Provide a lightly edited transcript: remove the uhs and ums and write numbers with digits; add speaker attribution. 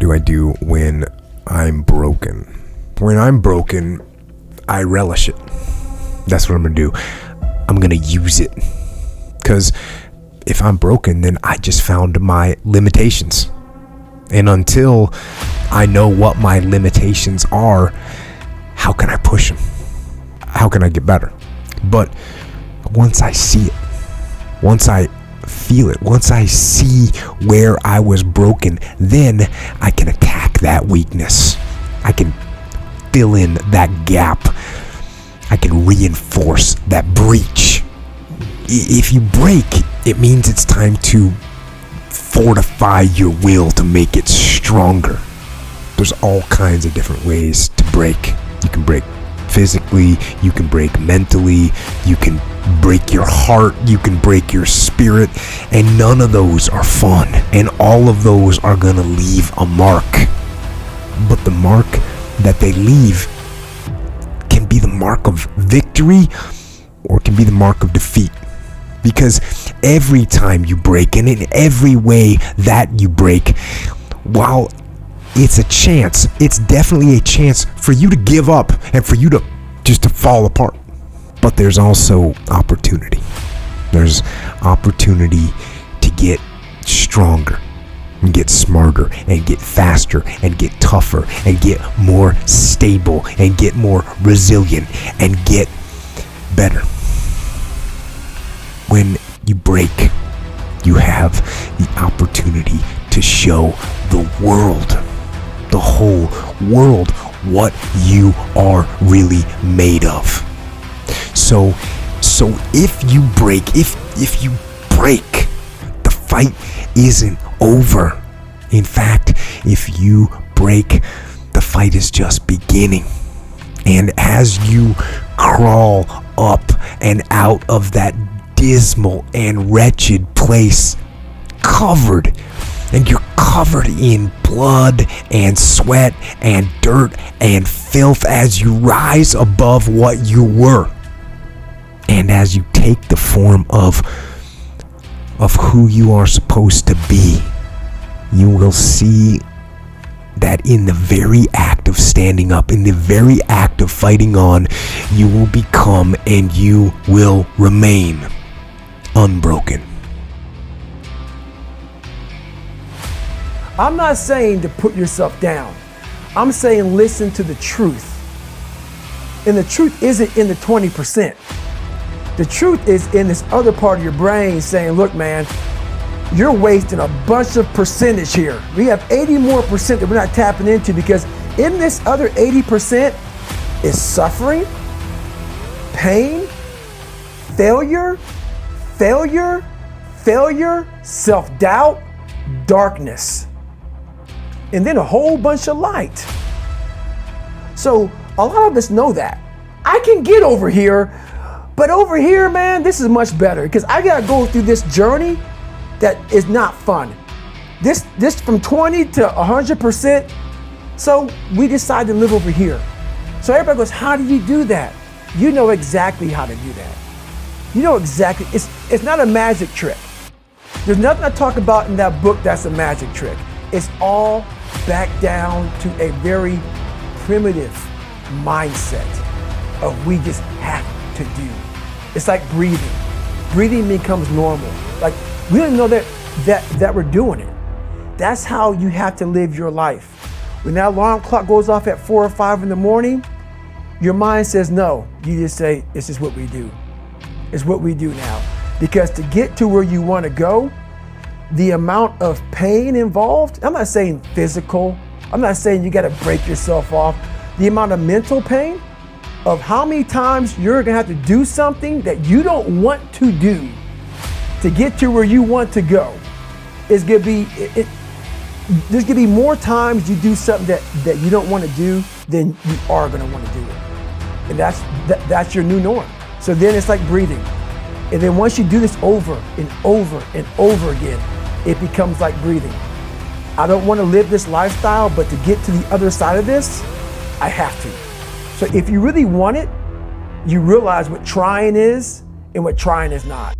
Speaker 1: do I do when I'm broken? When I'm broken, I relish it. That's what I'm gonna do. I'm gonna use it. Because if I'm broken, then I just found my limitations. And until I know what my limitations are, how can I push them? How can I get better? But once I see it, once I feel it, once I see where I was broken, then I can attack that weakness. I can fill in that gap. I can reinforce that breach. If you break, it means it's time to fortify your will to make it stronger. There's all kinds of different ways to break. You can break physically, you can break mentally, you can break your heart, you can break your spirit, and none of those are fun, and all of those are gonna leave a mark. But the mark that they leave can be the mark of victory or it can be the mark of defeat. Because every time you break, and in every way that you break, while it's a chance, it's definitely a chance for you to give up and for you to just to fall apart. But there's also opportunity. There's opportunity to get stronger and get smarter and get faster and get tougher and get more stable and get more resilient and get better. When you break, you have the opportunity to show the world, the whole world, what you are really made of. So if you break, if you break, the fight isn't over. In fact, if you break, the fight is just beginning. And as you crawl up and out of that dismal and wretched place, covered in blood and sweat and dirt and filth, as you rise above what you were, and as you take the form of who you are supposed to be, you will see that in the very act of standing up, in the very act of fighting on, you will become and you will remain unbroken.
Speaker 2: I'm not saying to put yourself down. I'm saying listen to the truth. And the truth isn't in the 20%. The truth is in this other part of your brain saying, look, man, you're wasting a bunch of percentage here. We have 80 more percent that we're not tapping into, because in this other 80% is suffering, pain, failure, self-doubt, darkness, and then a whole bunch of light. So a lot of us know that. I can get over here, but over here, man, this is much better, because I gotta go through this journey that is not fun. This from 20 to 100%. So we decide to live over here. So everybody goes, how do you do that? You know exactly how to do that. You know exactly, it's not a magic trick. There's nothing I talk about in that book that's a magic trick. It's all back down to a very primitive mindset of we just have to do. It's like breathing. Breathing becomes normal. Like we don't know that we're doing it. That's how you have to live your life. When that alarm clock goes off at 4 or 5 in the morning, your mind says no. You just say, it's just what we do. It's what we do now. Because to get to where you want to go, the amount of pain involved, I'm not saying physical, I'm not saying you got to break yourself off. The amount of mental pain of how many times you're going to have to do something that you don't want to do to get to where you want to go is going to be, there's going to be more times you do something that you don't want to do than you are going to want to do it. And that's your new norm. So then it's like breathing. And then once you do this over and over and over again, it becomes like breathing. I don't want to live this lifestyle, but to get to the other side of this, I have to. So if you really want it, you realize what trying is and what trying is not.